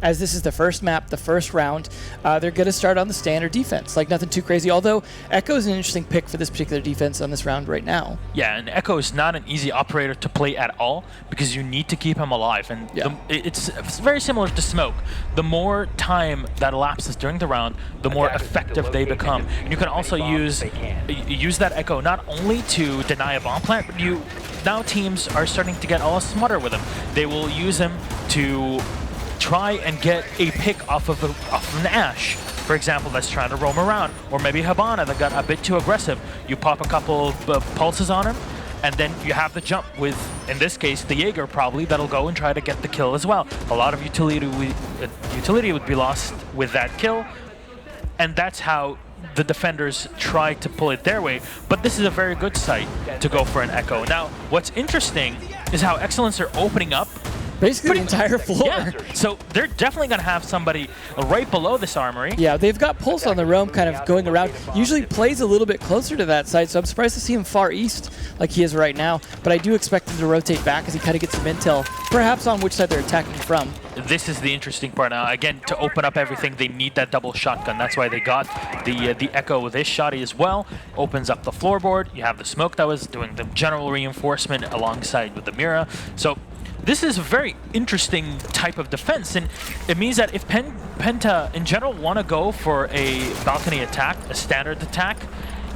as this is the first map, the first round, they're going to start on the standard defense. Like nothing too crazy, although Echo is an interesting pick for this particular defense on this round right now. Yeah, and Echo is not an easy operator to play at all because you need to keep him alive. And it's very similar to Smoke. The more time that elapses during the round, the more effective they become. And you can also use that Echo not only to deny a bomb plant, but now teams are starting to get a lot smarter with him. They will use him to try and get a pick off of an Ashe, for example, that's trying to roam around, or maybe Hibana that got a bit too aggressive. You pop a couple of pulses on him, and then you have the jump with, in this case, the Jaeger probably, that'll go and try to get the kill as well. A lot of utility would be lost with that kill, and that's how the defenders try to pull it their way. But this is a very good site to go for an Echo. Now, what's interesting is how Excellence are opening up basically the entire floor. Yeah, so they're definitely going to have somebody right below this armory. Yeah, they've got Pulse on the roam kind of going around. Usually plays a little bit closer to that side, so I'm surprised to see him far east like he is right now. But I do expect him to rotate back as he kind of gets some intel, perhaps on which side they're attacking from. This is the interesting part now. Again, to open up everything, they need that double shotgun. That's why they got the Echo with his shotty as well. Opens up the floorboard. You have the Smoke that was doing the general reinforcement alongside with the Mira. So this is a very interesting type of defense, and it means that if Penta in general want to go for a balcony attack, a standard attack,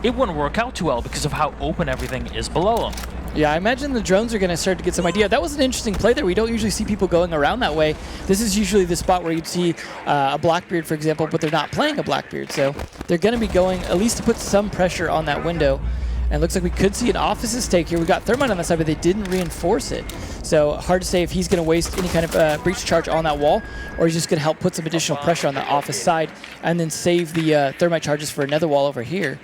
it wouldn't work out too well because of how open everything is below them. Yeah, I imagine the drones are going to start to get some idea. That was an interesting play there. We don't usually see people going around that way. This is usually the spot where you'd see a Blackbeard, for example, but they're not playing a Blackbeard, so they're going to be going at least to put some pressure on that window. And it looks like we could see an Office's take here. We got Thermite on the side, but they didn't reinforce it. So hard to say if he's going to waste any kind of breach charge on that wall, or he's just going to help put some additional pressure on the Office side and then save the Thermite charges for another wall over here.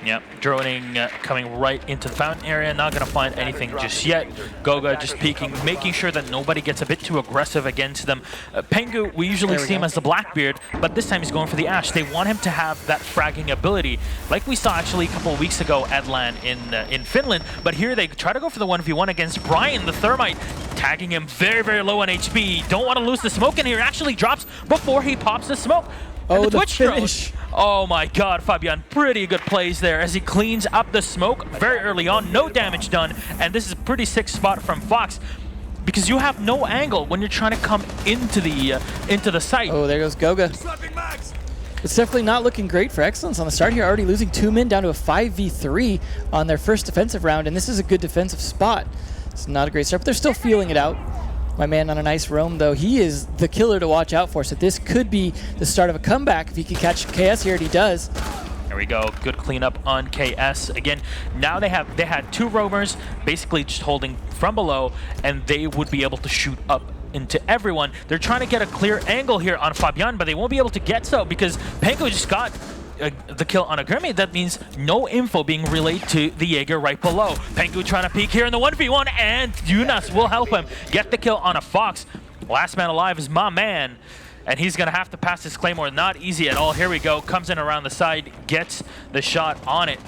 Yep, droning coming right into the fountain area, not going to find anything just yet. Goga just peeking, making sure that nobody gets a bit too aggressive against them. Pengu, we usually see him as the Blackbeard, but this time he's going for the Ashe. They want him to have that fragging ability, like we saw actually a couple of weeks ago at LAN in Finland, but here they try to go for the 1v1 against Brian, the Thermite, tagging him very, very low on HP. Don't want to lose the smoke in here. Actually drops before he pops the smoke. Oh, the Twitch finish. Oh my god, Fabian, pretty good plays there as he cleans up the smoke very early on, no damage done, and this is a pretty sick spot from Fox because you have no angle when you're trying to come into the site. Oh, there goes Goga. It's definitely not looking great for Excellence on the start here, already losing 2 men down to a 5v3 on their first defensive round, and this is a good defensive spot. It's not a great start, but they're still feeling it out. My man on a nice roam, though, he is the killer to watch out for. So this could be the start of a comeback if he can catch KS here, and he does. There we go. Good cleanup on KS. Again, now they had 2 roamers basically just holding from below, and they would be able to shoot up into everyone. They're trying to get a clear angle here on Fabian, but they won't be able to get so because Pengu just got the kill on a Grimmy. That means no info being relayed to the Jaeger right below. Pengu trying to peek here in the 1v1, and Yunas will help him get the kill on a Fox. Last man alive is my man, and he's going to have to pass his Claymore. Not easy at all. Here we go. Comes in around the side, gets the shot on it,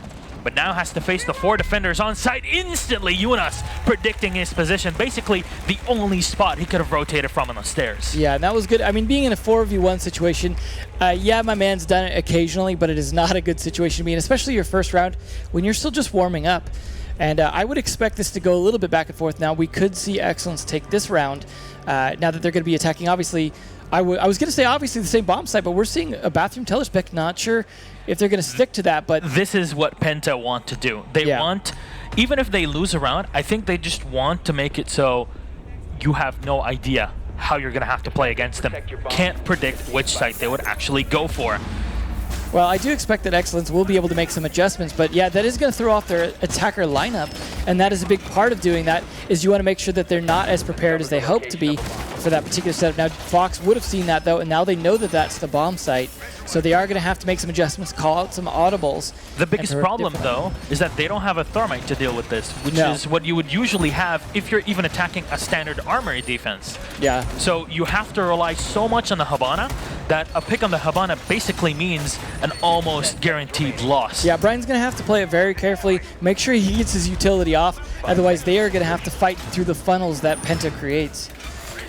but now has to face the 4 defenders on site instantly. Yunas predicting his position, basically the only spot he could have rotated from on the stairs. Yeah, and that was good. I mean, being in a 4v1 situation, yeah, my man's done it occasionally, but it is not a good situation to be in, especially your first round when you're still just warming up. And I would expect this to go a little bit back and forth now. We could see Excellence take this round now that they're going to be attacking. Obviously, I was going to say obviously the same bomb site, but we're seeing a Bathroom Telespec. Not sure if they're going to stick to that, but this is what Penta want to do. They want, even if they lose a round, I think they just want to make it so you have no idea how you're going to have to play against them. Can't predict which site they would actually go for. Well, I do expect that Excellence will be able to make some adjustments, but yeah, that is going to throw off their attacker lineup, and that is a big part of doing that, is you want to make sure that they're not as prepared as they hope to be for that particular setup. Now, Fox would have seen that, though, and now they know that that's the bomb site, so they are going to have to make some adjustments, call out some audibles. The biggest problem, though, is that they don't have a Thermite to deal with this, which is what you would usually have if you're even attacking a standard armory defense. Yeah. So you have to rely so much on the Hibana that a pick on the Hibana basically means an almost guaranteed loss. Yeah, Brian's going to have to play it very carefully, make sure he gets his utility off, otherwise they are going to have to fight through the funnels that Penta creates.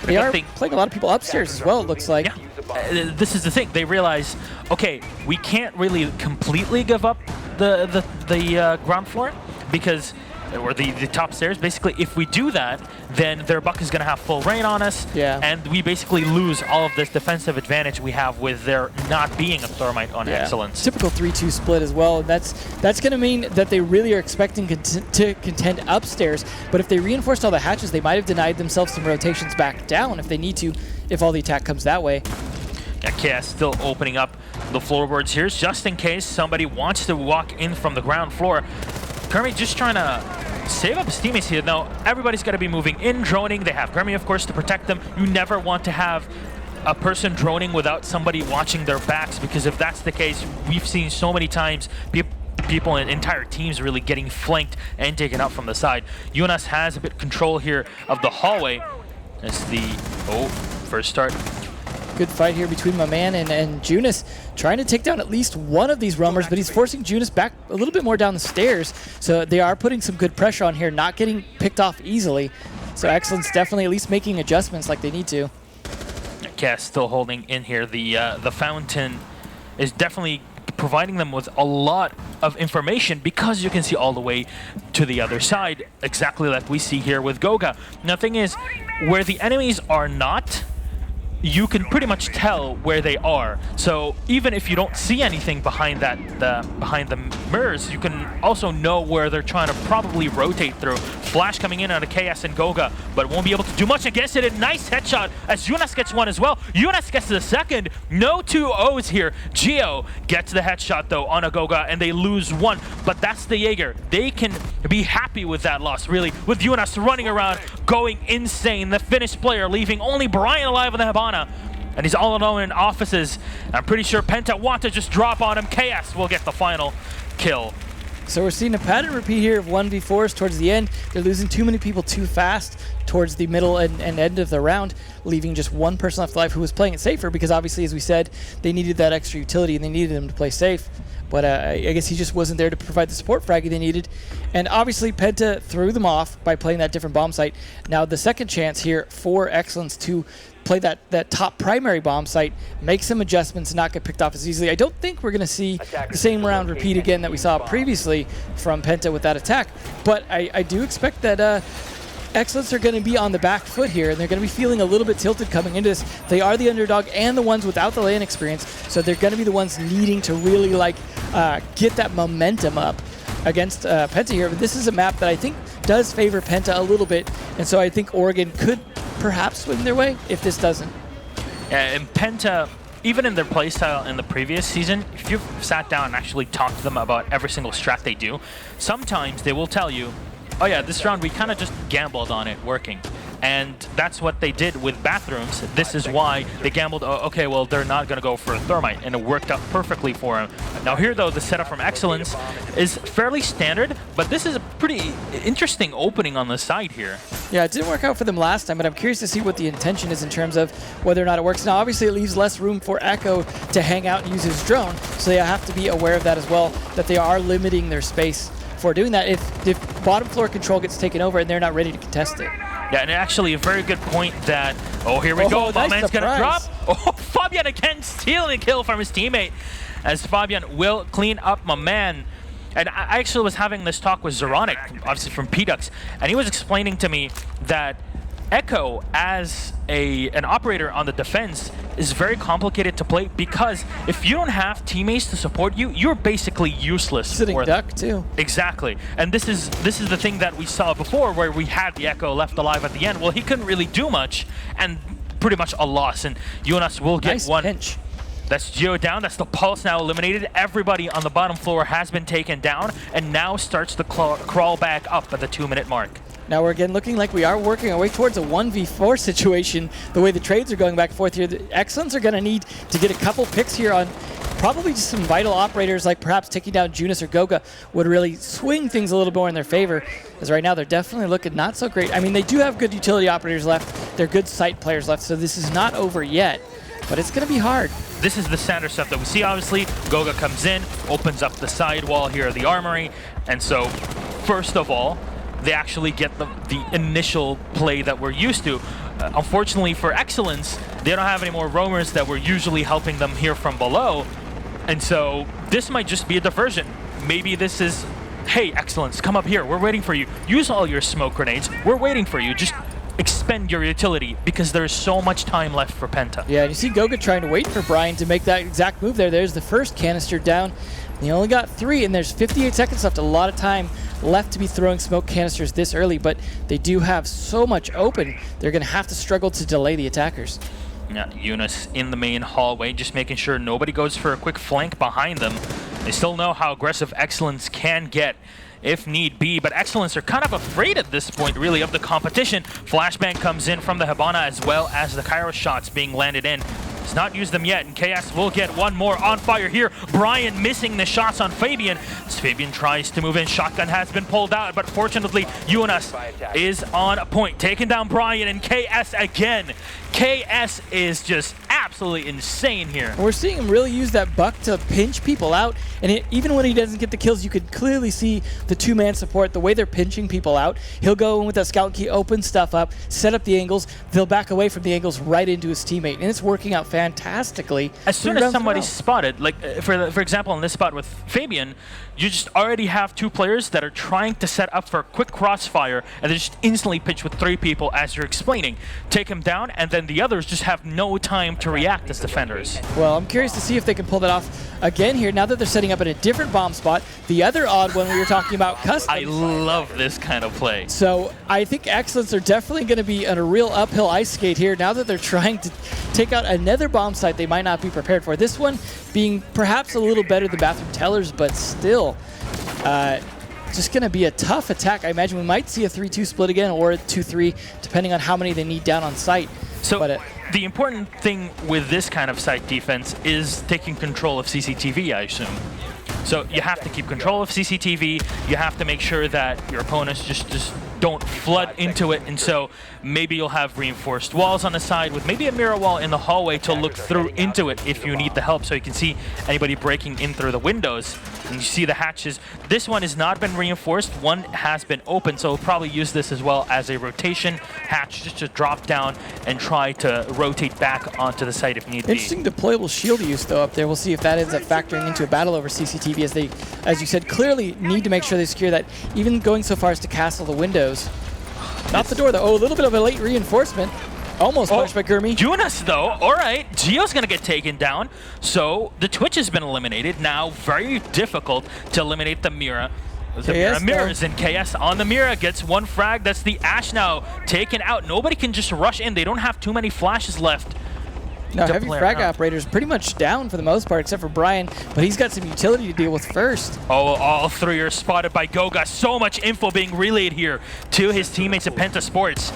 They are playing a lot of people upstairs as well, it looks like. Yeah. This is the thing. They realize, okay, we can't really completely give up the ground floor because, or the top stairs. Basically, if we do that, then their buck is going to have full reign on us, and we basically lose all of this defensive advantage we have with there not being a Thermite on Excellence. Typical 3-2 split as well. That's going to mean that they really are expecting to contend upstairs, but if they reinforced all the hatches, they might have denied themselves some rotations back down if they need to, if all the attack comes that way. Yeah, KS still opening up the floorboards here, just in case somebody wants to walk in from the ground floor. Kermit just trying to save up his teammates here. Now, everybody's got to be moving in, droning. They have Grammy, of course, to protect them. You never want to have a person droning without somebody watching their backs, because if that's the case, we've seen so many times people and entire teams really getting flanked and taken out from the side. Jonas has a bit control here of the hallway. As the, first start. Good fight here between my man and Junis, trying to take down at least one of these roamers, but he's forcing Junis back a little bit more down the stairs. So they are putting some good pressure on here, not getting picked off easily. So Excellence definitely at least making adjustments like they need to. Cass still holding in here. The fountain is definitely providing them with a lot of information because you can see all the way to the other side, exactly like we see here with Goga. Now, the thing is, where the enemies are not, you can pretty much tell where they are. So even if you don't see anything behind behind the mirrors, you can also know where they're trying to probably rotate through. Flash coming in on a KS and Goga, but won't be able to do much against it. A nice headshot as Jonas gets one as well. Jonas gets the second. No 2 O's here. Geo gets the headshot though on a Goga, and they lose one. But that's the Jaeger. They can be happy with that loss, really, with Jonas running around, going insane. The Finnish player leaving only Brian alive on the Habana. And he's all alone in offices. I'm pretty sure Penta want to just drop on him. KS will get the final kill. So we're seeing a pattern repeat here of 1v4s towards the end. They're losing too many people too fast towards the middle and end of the round, leaving just one person left alive who was playing it safer because obviously, as we said, they needed that extra utility and they needed him to play safe. But I guess he just wasn't there to provide the support fraggy they needed. And obviously, Penta threw them off by playing that different bomb site. Now, the second chance here for Excellence to play that top primary bomb site, make some adjustments and not get picked off as easily. I don't think we're going to see the same round repeat again that we saw previously from Penta with that attack. But I do expect that Excellence are going to be on the back foot here, and they're going to be feeling a little bit tilted coming into this. They are the underdog and the ones without the LAN experience, so they're going to be the ones needing to really get that momentum up against Penta here. But this is a map that I think does favor Penta a little bit, and so I think Oregon could perhaps swing their way if this doesn't. And Penta, even in their playstyle in the previous season, if you've sat down and actually talked to them about every single strat they do, sometimes they will tell you, oh yeah, this round we kind of just gambled on it working. And that's what they did with bathrooms. This is why they gambled, oh, okay, well, they're not going to go for a Thermite, and it worked out perfectly for them. Now here, though, the setup from Excellence is fairly standard, but this is a pretty interesting opening on the side here. Yeah, it didn't work out for them last time, but I'm curious to see what the intention is in terms of whether or not it works. Now, obviously, it leaves less room for Echo to hang out and use his drone, so they have to be aware of that as well, that they are limiting their space for doing that if bottom floor control gets taken over and they're not ready to contest it. Yeah, and actually a very good point that, here we go, my man's gonna drop. Fabian again stealing a kill from his teammate, as Fabian will clean up my man. And I actually was having this talk with Zeronic, obviously from PDux, and he was explaining to me that Echo, as an operator on the defense, is very complicated to play because if you don't have teammates to support you, you're basically useless. Sitting duck too. Exactly, and this is the thing that we saw before, where we had the Echo left alive at the end. Well, he couldn't really do much, and pretty much a loss. And Jonas will get nice one. Pinch. That's Geo down. That's the Pulse now eliminated. Everybody on the bottom floor has been taken down, and now starts the crawl back up at the 2-minute mark. Now we're again looking like we are working our way towards a 1v4 situation. The way the trades are going back and forth here, the Excellence are going to need to get a couple picks here on probably just some vital operators, like perhaps taking down Junis or Goga would really swing things a little more in their favor. As right now they're definitely looking not so great. I mean, they do have good utility operators left. They're good site players left, so this is not over yet. But it's going to be hard. This is the standard stuff that we see, obviously. Goga comes in, opens up the side wall here of the armory. And so, first of all, they actually get the initial play that we're used to. unfortunately for Excellence, they don't have any more roamers that were usually helping them here from below. And so this might just be a diversion. Maybe this is, hey, Excellence, come up here. We're waiting for you. Use all your smoke grenades. We're waiting for you. Just expend your utility because there's so much time left for Penta. Yeah, and you see Goga trying to wait for Brian to make that exact move there. There's the first canister down. They only got 3, and there's 58 seconds left. A lot of time left to be throwing smoke canisters this early, but they do have so much open. They're going to have to struggle to delay the attackers. Yeah, Eunice in the main hallway, just making sure nobody goes for a quick flank behind them. They still know how aggressive Excellence can get if need be, but Excellence are kind of afraid at this point, really, of the competition. Flashbang comes in from the Hibana as well as the Kairos shots being landed in. He's not used them yet, and KS will get one more on fire here. Brian missing the shots on Fabian. As Fabian tries to move in, shotgun has been pulled out, but fortunately, Eunice is on point, taking down Brian and KS again. KS is just absolutely insane here. We're seeing him really use that buck to pinch people out, and even when he doesn't get the kills, you could clearly see the two-man support, the way they're pinching people out. He'll go in with that scout key, open stuff up, set up the angles, they'll back away from the angles right into his teammate, and it's working out fantastically. As soon as somebody's spotted, like for example in this spot with Fabian, you just already have 2 players that are trying to set up for a quick crossfire, and they just instantly pitch with 3 people as you're explaining. Take him down, and then the others just have no time to react as defenders. Well, I'm curious to see if they can pull that off again here, now that they're setting up in a different bomb spot. The other odd one we were talking about, Custom. I love this kind of play. So I think Excellence are definitely going to be on a real uphill ice skate here now that they're trying to take out another bomb site they might not be prepared for. This one being perhaps a little better than Bathroom Tellers, but still just going to be a tough attack. I imagine we might see a 3-2 split again or a 2-3, depending on how many they need down on site. So the important thing with this kind of site defense is taking control of CCTV, I assume. So you have to keep control of CCTV. You have to make sure that your opponents just don't flood into it. And so maybe you'll have reinforced walls on the side with maybe a mirror wall in the hallway to look through into it if you need the help, so you can see anybody breaking in through the windows. And you see the hatches. This one has not been reinforced. One has been open, so we'll probably use this as well as a rotation hatch just to drop down and try to rotate back onto the site if need be. Interesting deployable shield use, though, up there. We'll see if that ends up factoring into a battle over CCTV, as they, as you said, clearly need to make sure they secure that, even going so far as to castle the windows. Not the door, though. Oh, a little bit of a late reinforcement. Almost punished by Gurmi. Eunice, though. All right. Gio's going to get taken down. So the Twitch has been eliminated. Now very difficult to eliminate the Mira. The Mira's in. KS on the Mira. Gets one frag. That's the Ash now taken out. Nobody can just rush in. They don't have too many flashes left. No, Heavy Frag Operator's pretty much down for the most part, except for Brian, but he's got some utility to deal with first. Oh, all 3 are spotted by Goga. So much info being relayed here to his teammates at Penta Sports.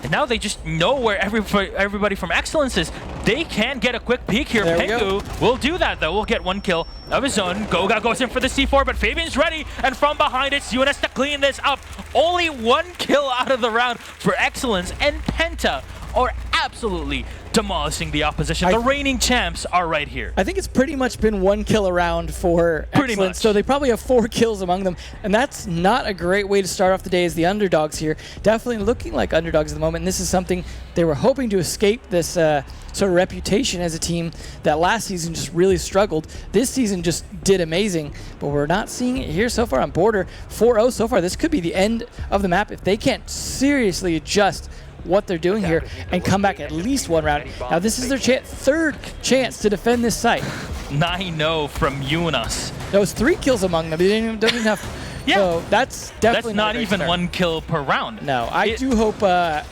And now they just know where everybody from Excellence is. They can get a quick peek here. Pengu will do that, though. Will get 1 kill of his own. Goga goes in for the C4, but Fabian's ready. And from behind, it's Eunice to clean this up. Only 1 kill out of the round for Excellence, and Penta are absolutely demolishing the opposition. The reigning champs are right here. I think it's pretty much been 1 kill around for Excellence, so they probably have 4 kills among them, and that's not a great way to start off the day as the underdogs here. Definitely looking like underdogs at the moment, and this is something they were hoping to escape, this sort of reputation as a team that last season just really struggled. This season just did amazing, but we're not seeing it here so far on Border. 4-0 so far. This could be the end of the map if they can't seriously adjust what they're doing here and come back at least 1 round. Now this is their 3rd chance to defend this site. 9-0 from Eunice. That was 3 kills among them. They don't even have. Yeah. So that's definitely not even 1 kill per round. No, I do hope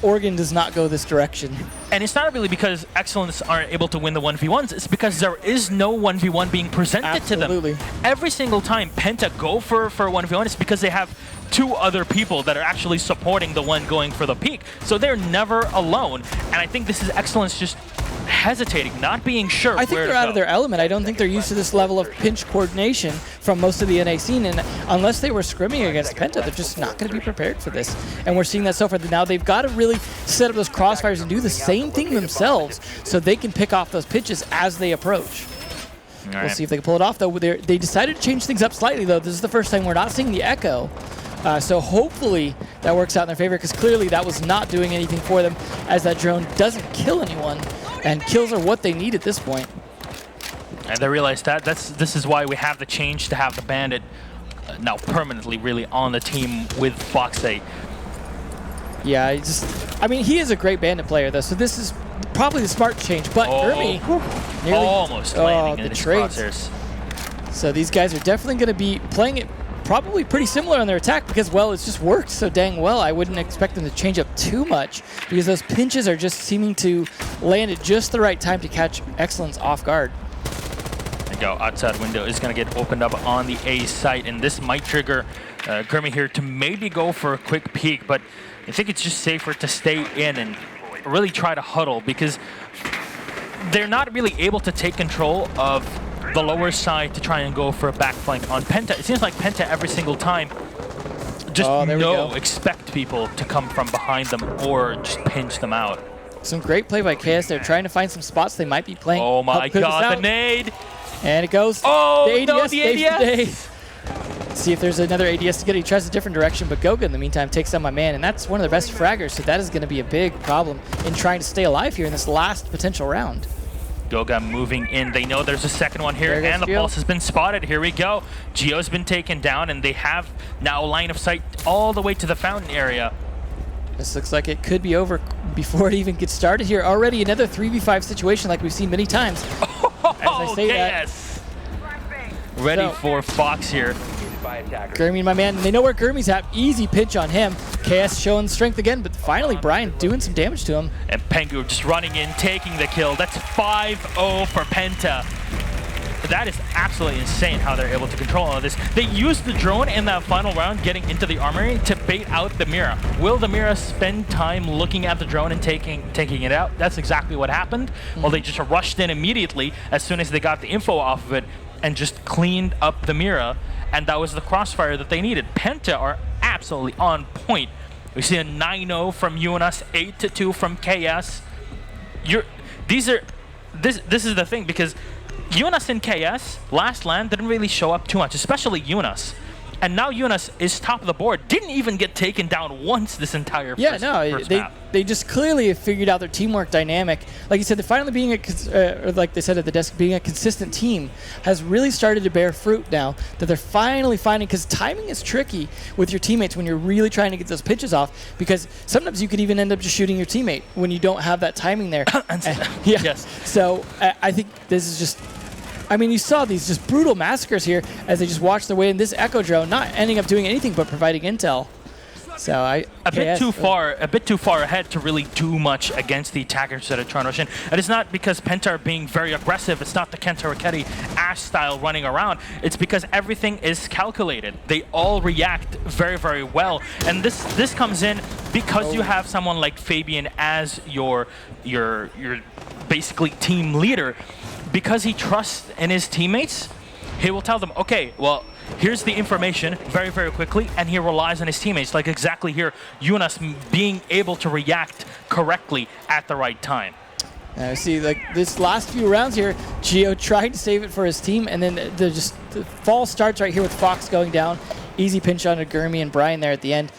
Oregon does not go this direction. And it's not really because Excellence aren't able to win the 1v1s. It's because there is no 1v1 being presented to them. Every single time Penta go for a 1v1, it's because they have 2 other people that are actually supporting the one going for the peak. So they're never alone. And I think this is Excellence just hesitating, not being sure where to go. I think they're out of their element. I don't think they're used to this level of pinch coordination from most of the NA scene, and unless they were scrimming against Penta, they're just not going to be prepared for this. And we're seeing that so far. Now they've got to really set up those crossfires and do the same thing themselves so they can pick off those pitches as they approach. We'll see if they can pull it off, though. They decided to change things up slightly, though. This is the first time we're not seeing the Echo So hopefully that works out in their favor, because clearly that was not doing anything for them, as that drone doesn't kill anyone, and kills are what they need at this point. And they realize that this is why we have the change to have the Bandit now permanently really on the team with Foxy. Yeah, I mean, he is a great Bandit player though, so this is probably the smart change. But Ermi nearly almost landing in his crosshairs. So these guys are definitely going to be playing it probably pretty similar on their attack, because, well, it's just worked so dang well. I wouldn't expect them to change up too much, because those pinches are just seeming to land at just the right time to catch Excellence off guard. Go outside window is going to get opened up on the A site, and this might trigger Gurmy here to maybe go for a quick peek, but I think it's just safer to stay in and really try to huddle, because they're not really able to take control of the lower side to try and go for a back flank on Penta. It seems like Penta every single time just expect people to come from behind them or just pinch them out. Some great play by KS. They're trying to find some spots they might be playing. Oh my god, the nade! And it goes. Oh, the ADS no, the ADS! See if there's another ADS to get it. He tries a different direction, but Goga in the meantime takes down my man, and that's one of their best fraggers, so that is going to be a big problem in trying to stay alive here in this last potential round. Goga moving in. They know there's a second one here, and the Geo. pulse has been spotted. Here we go. Geo's been taken down, and they have now line of sight all the way to the fountain area. This looks like it could be over before it even gets started here. Already another 3v5 situation like we've seen many times. As I say that. Ready for Fox here. Gurmy, my man, they know where Gurmy's at. Easy pitch on him. KS showing strength again, but finally Brian doing some damage to him. And Pengu just running in, taking the kill. That's 5-0 for Penta. That is absolutely insane how they're able to control all of this. They used the drone in that final round getting into the armory to bait out the Mira. Will the Mira spend time looking at the drone and taking it out? That's exactly what happened. Well, they just rushed in immediately as soon as they got the info off of it and just cleaned up the Mira, and that was the crossfire that they needed. Penta are absolutely on point. We see a 9-0 from UNS, 8-2 from KS. This is the thing, because UNS and KS, last land, didn't really show up too much, especially UNS. And now UNS is top of the board. Didn't even get taken down once this entire first map. They just clearly have figured out their teamwork dynamic. Like you said, they're finally being or like they said at the desk, being a consistent team has really started to bear fruit now that they're finally finding, because timing is tricky with your teammates when you're really trying to get those pitches off, because sometimes you could even end up just shooting your teammate when you don't have that timing there. Yes. So I think this is just, I mean, you saw these just brutal massacres here as they just watched their way in. This Echo drone not ending up doing anything but providing intel. So a bit too far ahead to really do much against the attackers that are trying to rush in. And it's not because Penta are being very aggressive. It's not the Kenta Raketti Ash style running around. It's because everything is calculated. They all react very, very well. And this comes in because you have someone like Fabian as your basically team leader. Because he trusts in his teammates, he will tell them, okay, well, here's the information very, very quickly, and he relies on his teammates, like exactly here, UNS being able to react correctly at the right time. See, like this last few rounds here, Geo tried to save it for his team, and then the fall starts right here with Fox going down. Easy pinch on Gurmy and Brian there at the end.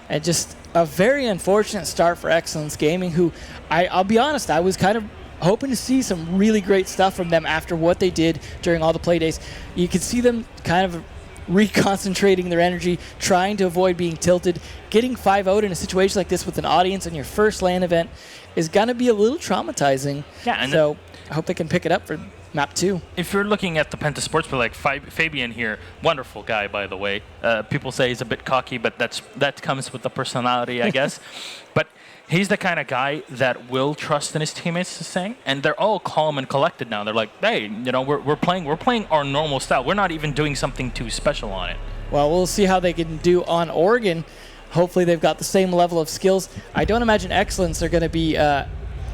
And just a very unfortunate start for Excellence Gaming, who, I'll be honest, I was kind of hoping to see some really great stuff from them after what they did during all the play days. You could see them kind of reconcentrating their energy, trying to avoid being tilted. Getting 5-0'd in a situation like this with an audience in your first LAN event is going to be a little traumatizing. Yeah, and so I hope they can pick it up for map 2. If you're looking at the Penta Sports player, like Fabian here, wonderful guy, by the way. People say he's a bit cocky, but that comes with the personality, I guess. But he's the kind of guy that will trust in his teammates to sing, and they're all calm and collected now. They're like, hey, you know, we're playing our normal style. We're not even doing something too special on it. Well, we'll see how they can do on Oregon. Hopefully they've got the same level of skills. I don't imagine Excellence are going to be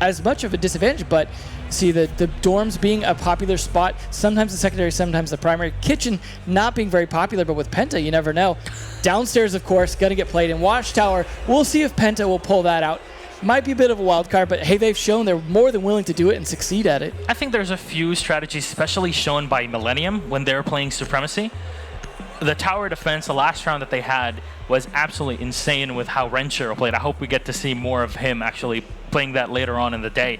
as much of a disadvantage, but see the dorms being a popular spot, sometimes the secondary, sometimes the primary. Kitchen not being very popular, but with Penta, you never know. Downstairs, of course, going to get played in Watchtower. We'll see if Penta will pull that out. Might be a bit of a wild card, but hey, they've shown they're more than willing to do it and succeed at it. I think there's a few strategies, especially shown by Millennium when they're playing Supremacy. the tower defense, the last round that they had, was absolutely insane with how Renshiro played. I hope we get to see more of him actually playing that later on in the day.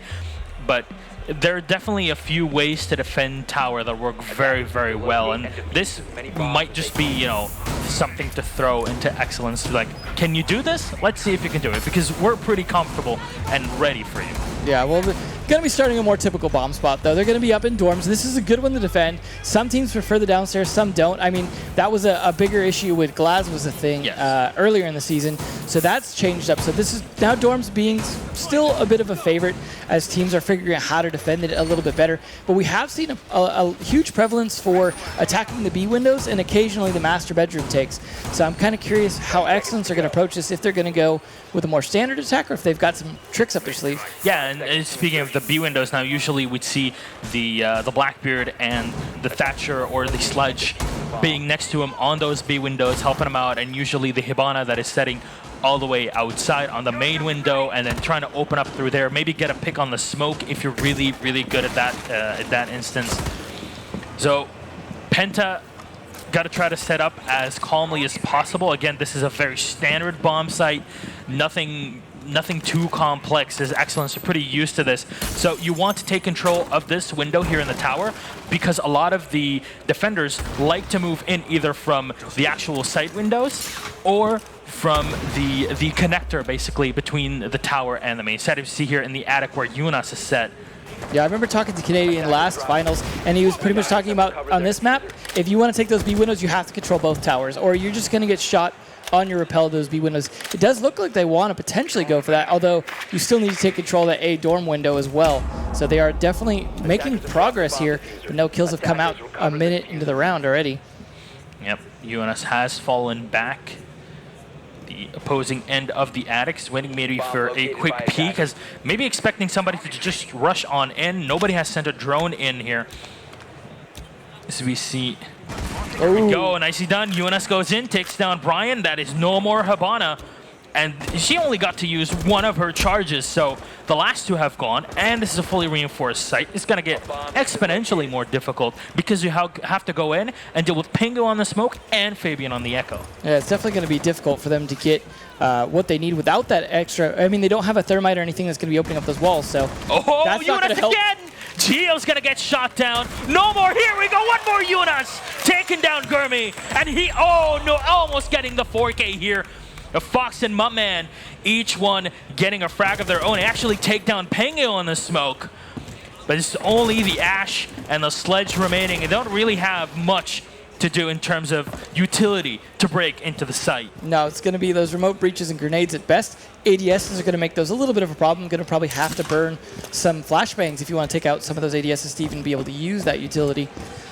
But there are definitely a few ways to defend tower that work very, very well, and this might just be, you know, something to throw into Excellence. Like, can you do this? Let's see if you can do it, because we're pretty comfortable and ready for you. Yeah, well, they're going to be starting a more typical bomb spot, though. They're going to be up in dorms. This is a good one to defend. Some teams prefer the downstairs, some don't. I mean, that was a bigger issue with Glaz was a thing earlier in the season, so that's changed up. So this is now dorms being still a bit of a favorite as teams are figuring out how to defend it a little bit better. But we have seen a huge prevalence for attacking the B windows and occasionally the master bedroom takes. So I'm kind of curious how Excellence are going to approach this, if they're going to go with a more standard attack or if they've got some tricks up their sleeve. Yeah, and speaking of the B windows, now usually we'd see the Blackbeard and the Thatcher or the Sludge being next to him on those B windows, helping him out, and usually the Hibana that is setting all the way outside on the main window and then trying to open up through there, maybe get a pick on the smoke if you're really, really good at that instance. So Penta got to try to set up as calmly as possible. Again, this is a very standard bomb site, nothing too complex, as Excellence are pretty used to this. So you want to take control of this window here in the tower, because a lot of the defenders like to move in either from the actual site windows or from the connector, basically, between the tower and the main set. As you see here in the attic where Yunas is set. Yeah, I remember talking to Canadian last finals, and he was pretty much talking about, on this map, if you want to take those B windows, you have to control both towers, or you're just going to get shot on your rappel, those B windows. It does look like they want to potentially go for that, although you still need to take control of that A dorm window as well. So they are definitely making progress here, but no kills have come out a minute into the round already. Yep, UNS has fallen back. The opposing end of the attic is waiting maybe for a quick peek, as maybe expecting somebody to just rush on in. Nobody has sent a drone in here. As we see, there we go, nicely done. UNS goes in, takes down Brian. That is no more Hibana. And she only got to use one of her charges, so the last two have gone, and this is a fully reinforced site. It's going to get exponentially more difficult because you have to go in and deal with Pingu on the smoke and Fabian on the Echo. Yeah, it's definitely going to be difficult for them to get what they need without that extra. I mean, they don't have a thermite or anything that's going to be opening up those walls, so that's not going to help. Again! Gio's going to get shot down. No more. Here we go. One more Yunas. Taking down Gurmi. And he, oh no, almost getting the 4K here. The Fox and Mutman, each one getting a frag of their own. They actually take down Pengil in the smoke. But it's only the Ash and the Sledge remaining. They don't really have much to do in terms of utility to break into the site. No, it's going to be those remote breaches and grenades at best. ADSs are going to make those a little bit of a problem. Going to probably have to burn some flashbangs if you want to take out some of those ADSs to even be able to use that utility.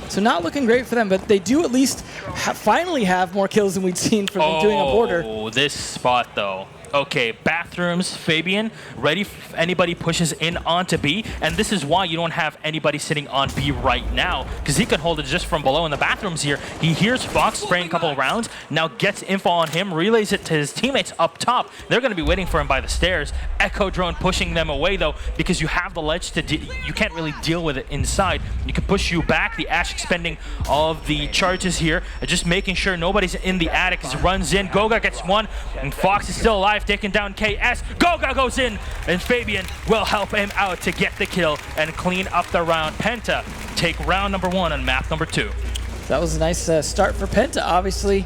So not looking great for them, but they do at least finally have more kills than we'd seen from them doing a border. Oh, this spot though. Okay, bathrooms, Fabian, ready if anybody pushes in onto B, and this is why you don't have anybody sitting on B right now, because he can hold it just from below in the bathrooms here. He hears Fox spraying a couple of rounds, now gets info on him, relays it to his teammates up top. They're going to be waiting for him by the stairs. Echo drone pushing them away though, because you have the ledge to you can't really deal with it inside. You can push you back. The Ash expending all of the charges here, just making sure nobody's in the attic as he runs in. Goga gets one, and Fox is still alive, taking down KS. Goga goes in, and Fabian will help him out to get the kill and clean up the round. Penta take round number 1 on map number 2. That was a nice start for Penta. Obviously,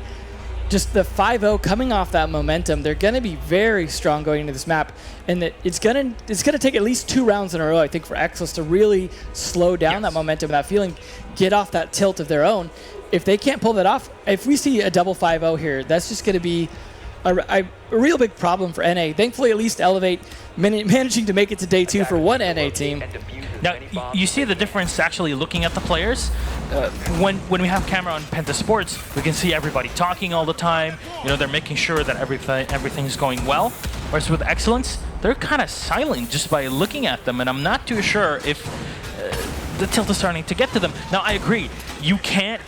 just the 5-0 coming off that momentum. They're going to be very strong going into this map, and it's going to take at least 2 rounds in a row, I think, for Exos to really slow down that momentum, that feeling, get off that tilt of their own. If they can't pull that off, if we see a double 5-0 here, that's just going to be a real big problem for NA. Thankfully, at least Elevate managing to make it to day 2 for one NA team. Now, you see the difference actually looking at the players. When we have camera on Penta Sports, we can see everybody talking all the time. You know, they're making sure that everything's going well. Whereas with Excellence, they're kind of silent just by looking at them, and I'm not too sure if the tilt is starting to get to them. Now, I agree. You can't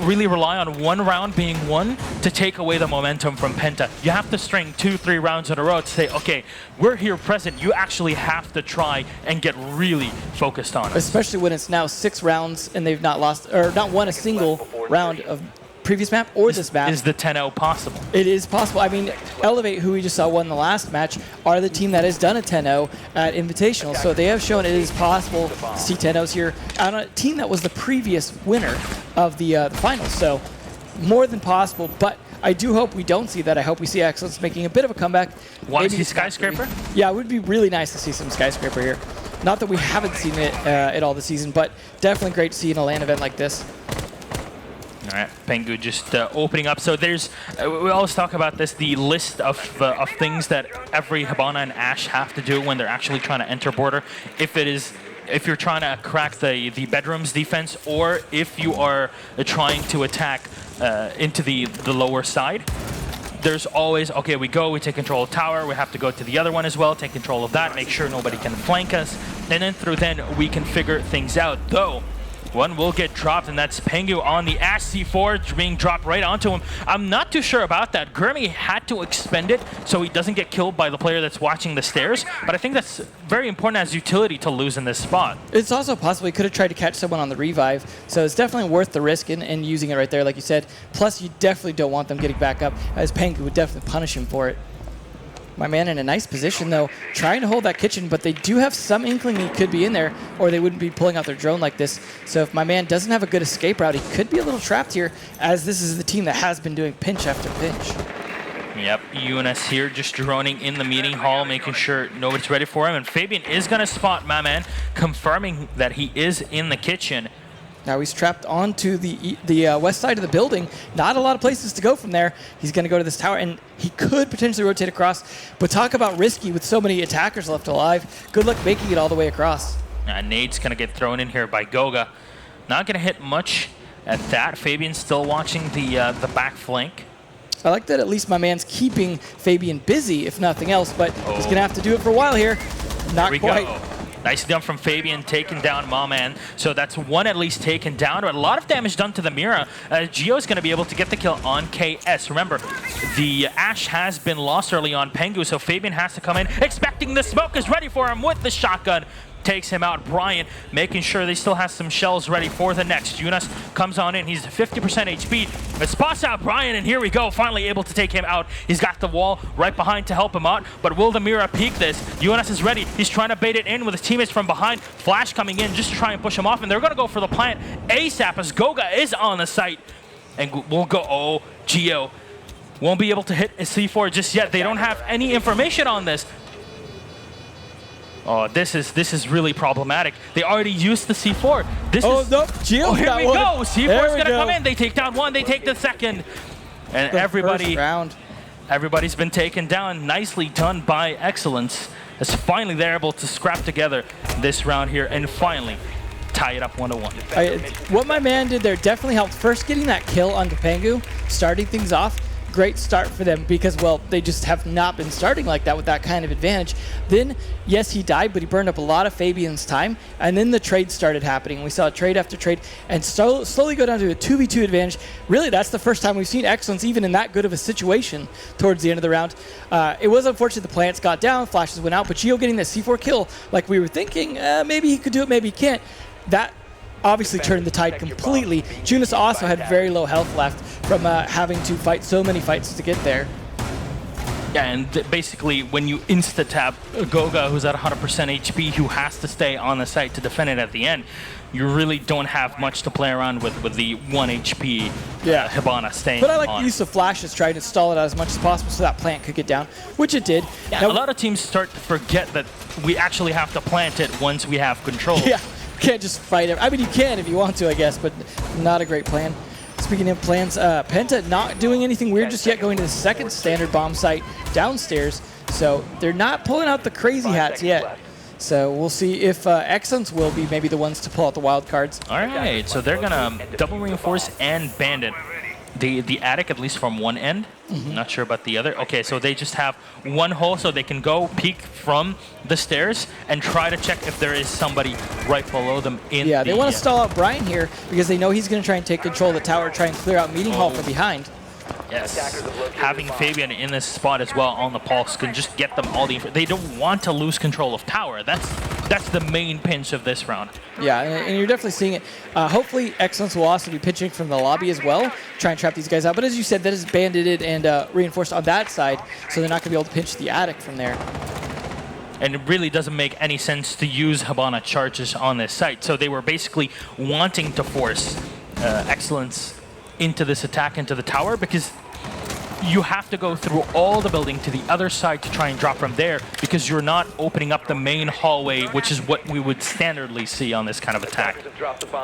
really rely on one round being won to take away the momentum from Penta. You have to string 2-3 rounds in a row to say, okay, we're here present. You actually have to try and get really focused on it. Especially when it's now 6 rounds and they've not lost or not won a single round of previous map or this map. Is the 10-0 possible? It is possible. I mean, Elevate, who we just saw won the last match, are the team that has done a 10-0 at Invitational. So they have shown it is possible to see 10-0s here on a team that was the previous winner of the finals. So more than possible, but I do hope we don't see that. I hope we see Excellence making a bit of a comeback. Want to see Skyscraper? Yeah, it would be really nice to see some Skyscraper here. Not that we haven't seen it at all this season, but definitely great to see in a LAN event like this. All right, Pengu just opening up. So there's, we always talk about this, the list of things that every Hibana and Ashe have to do when they're actually trying to enter border. If you're trying to crack the bedroom's defense, or if you are trying to attack into the lower side, there's always, okay, we take control of tower, we have to go to the other one as well, take control of that, make sure nobody can flank us, and then through then we can figure things out. Though, one will get dropped, and that's Pengu on the Ashe C4 being dropped right onto him. I'm not too sure about that. Grimmy had to expend it so he doesn't get killed by the player that's watching the stairs, but I think that's very important as utility to lose in this spot. It's also possible he could have tried to catch someone on the revive, so it's definitely worth the risk in using it right there, like you said. Plus, you definitely don't want them getting back up, as Pengu would definitely punish him for it. My man in a nice position, though, trying to hold that kitchen, but they do have some inkling he could be in there, or they wouldn't be pulling out their drone like this. So if my man doesn't have a good escape route, he could be a little trapped here, as this is the team that has been doing pinch after pinch. Yep, Eunice here just droning in the meeting hall, making sure nobody's ready for him. And Fabian is going to spot my man, confirming that he is in the kitchen. Now he's trapped onto the west side of the building. Not a lot of places to go from there. He's going to go to this tower, and he could potentially rotate across. But talk about risky with so many attackers left alive. Good luck making it all the way across. Nade's going to get thrown in here by Goga. Not going to hit much at that. Fabian's still watching the back flank. I like that at least my man's keeping Fabian busy, if nothing else, but he's going to have to do it for a while here. Not quite. Go. Nice jump from Fabian, taking down Maman. So that's one at least taken down. But a lot of damage done to the Mira. Geo is going to be able to get the kill on KS. Remember, the Ashe has been lost early on Pengu, so Fabian has to come in, expecting the smoke is ready for him with the shotgun. Takes him out. Brian making sure they still have some shells ready for the next. Eunice comes on in. He's 50% HP. It spots out Brian, and here we go. Finally able to take him out. He's got the wall right behind to help him out. But will the Mira peek this? Eunice is ready. He's trying to bait it in with his teammates from behind. Flash coming in just to try and push him off, and they're going to go for the plant ASAP as Goga is on the site. And we'll go, oh, Geo won't be able to hit a C4 just yet. They don't have any information on this. Oh, this is really problematic. They already used the C4. No, Geo. Oh, here we go. C4's gonna come in. They take down one. They take the second, and everybody's been taken down. Nicely done by Excellence. As finally they're able to scrap together this round here and finally tie it up 1-1. What my man did there definitely helped. First, getting that kill on Pengu, starting things off. Great start for them because, well, they just have not been starting like that with that kind of advantage. Then, yes, he died, but he burned up a lot of Fabian's time, and then the trade started happening. We saw trade after trade and slowly go down to a 2v2 advantage. Really, that's the first time we've seen Excellence even in that good of a situation towards the end of the round. It was unfortunate the plants got down, flashes went out, but Geo getting the C4 kill, like we were thinking, maybe he could do it, maybe he can't. That obviously turned the tide completely. Junis also had very low health left from having to fight so many fights to get there. Yeah, and basically when you insta-tap Goga, who's at 100% HP, who has to stay on the site to defend it at the end, you really don't have much to play around with the 1 HP Hibana staying on. But I like the use of flashes, trying to stall it out as much as possible so that plant could get down, which it did. Yeah, now, a lot of teams start to forget that we actually have to plant it once we have control. Yeah. Can't just fight it. I mean, you can if you want to, I guess, but not a great plan. Speaking of plans, Penta not doing anything weird just yet, going to the second standard bomb site downstairs. So they're not pulling out the crazy hats yet. So we'll see if Excellence will be maybe the ones to pull out the wild cards. All right, so they're going to double reinforce and bandit the attic, at least from one end. Not sure about the other. Okay, so they just have one hole so they can go peek from the stairs and try to check if there is somebody right below them in Yeah, they want to stall out Brian here because they know he's going to try and take control of the tower, try and clear out meeting hall from behind. Yes, having Fabian in this spot as well on the pulse can just get them all the... They don't want to lose control of tower. That's That's the main pinch of this round. Yeah, and you're definitely seeing it. Hopefully, Excellence will also be pitching from the lobby as well, try and trap these guys out. But as you said, that is bandited and reinforced on that side, so they're not going to be able to pinch the attic from there. And it really doesn't make any sense to use Hibana charges on this site. So they were basically wanting to force Excellence into this attack into the tower, because you have to go through all the building to the other side to try and drop from there, because you're not opening up the main hallway, which is what we would standardly see on this kind of attack.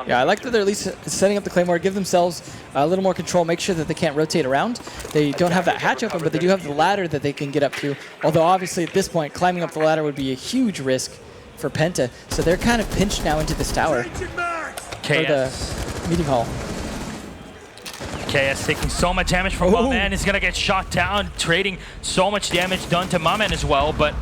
Yeah, I like that they're at least setting up the Claymore, give themselves a little more control, make sure that they can't rotate around. They don't have that hatch open, but they do have the ladder that they can get up to. Although obviously at this point, climbing up the ladder would be a huge risk for Penta. So they're kind of pinched now into this tower. KS. Or the meeting hall. KS taking so much damage from Maman. He's going to get shot down, trading so much damage done to Maman as well, but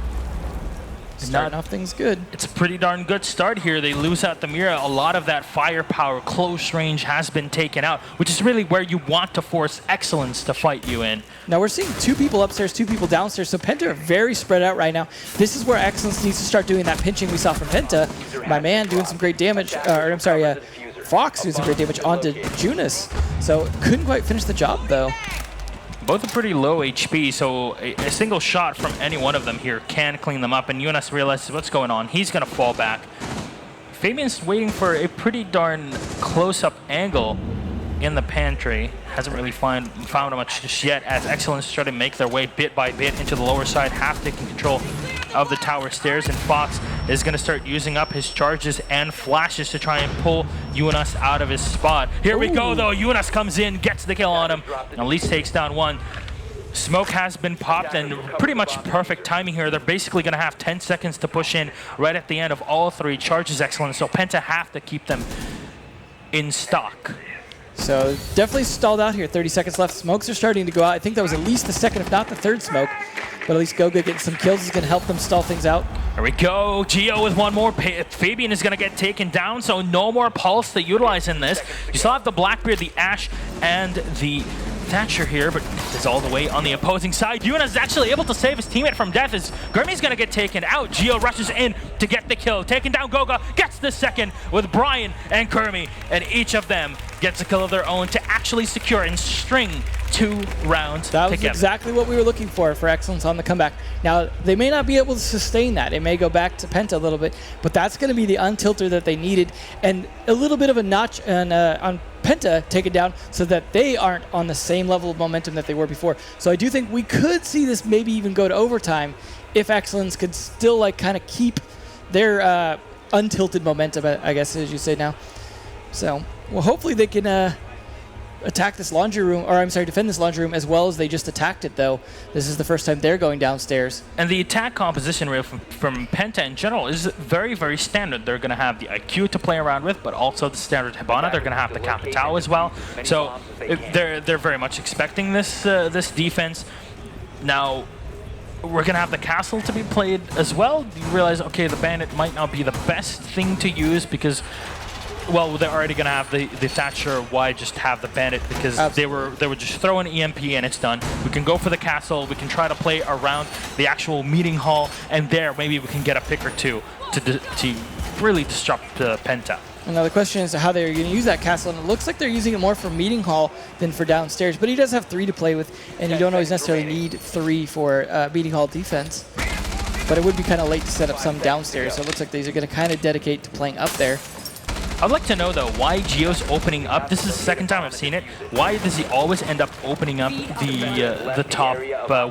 starting off things good. It's a pretty darn good start here. They lose out the Mira. A lot of that firepower, close range has been taken out, which is really where you want to force Excellence to fight you in. Now we're seeing 2 people upstairs, 2 people downstairs, so Penta are very spread out right now. This is where Excellence needs to start doing that pinching we saw from Penta. My man doing some great damage, Fox doing some great damage onto Junas. So couldn't quite finish the job though. Both are pretty low HP, so a single shot from any one of them here can clean them up, and Jonas realizes what's going on. He's going to fall back. Fabian's waiting for a pretty darn close-up angle in the pantry. Hasn't really found much just yet, as Excellence try to make their way bit by bit into the lower side, half taking control of the tower stairs, and Fox is going to start using up his charges and flashes to try and pull Jonas out of his spot. Here we go though, Jonas comes in, gets the kill on him, and at least takes down one. Smoke has been popped, and pretty much perfect timing here. They're basically going to have 10 seconds to push in right at the end of all 3 charges Excellence, so Penta have to keep them in stock. So definitely stalled out here, 30 seconds left. Smokes are starting to go out. I think that was at least the second, if not the third smoke. But at least Goga getting some kills is going to help them stall things out. There we go. Geo with one more. Fabian is going to get taken down, so no more Pulse to utilize in this. You still have the Blackbeard, the Ash, and the Thatcher here, but is all the way on the opposing side. Jonas is actually able to save his teammate from death as Gurmy's going to get taken out. Geo rushes in to get the kill. Taking down Goga, gets the second with Brian and Gurmy, and each of them gets a kill of their own to actually secure and string 2 rounds That was together. exactly what we were looking for Excellence on the comeback. Now, they may not be able to sustain that. It may go back to Penta a little bit, but that's going to be the untilter that they needed, and a little bit of a notch on Penta taken down so that they aren't on the same level of momentum that they were before. So I do think we could see this maybe even go to overtime if Excellence could still like kind of keep their untilted momentum, I guess as you say now. So, well, hopefully they can attack this laundry room, or I'm sorry, defend this laundry room as well as they just attacked it, though. This is the first time they're going downstairs. And the attack composition from Penta in general is very, very standard. They're going to have the IQ to play around with, but also the standard Hibana. They're going to have the Capitao as well. So they're very much expecting this this defense. Now, we're going to have the castle to be played as well. You realize, okay, the Bandit might not be the best thing to use because, well, they're already going to have the Thatcher. Why just have the Bandit? Because they would just throw an EMP and it's done. We can go for the castle. We can try to play around the actual meeting hall, and there maybe we can get a pick or 2 to really disrupt Penta. And now the question is how they're going to use that castle, and it looks like they're using it more for meeting hall than for downstairs, but he does have 3 to play with, and you don't always necessarily need 3 for meeting hall defense. But it would be kind of late to set up some downstairs, so it looks like these are going to kind of dedicate to playing up there. I'd like to know, though, why Geo's opening up. This is the second time I've seen it. Why does he always end up opening up the top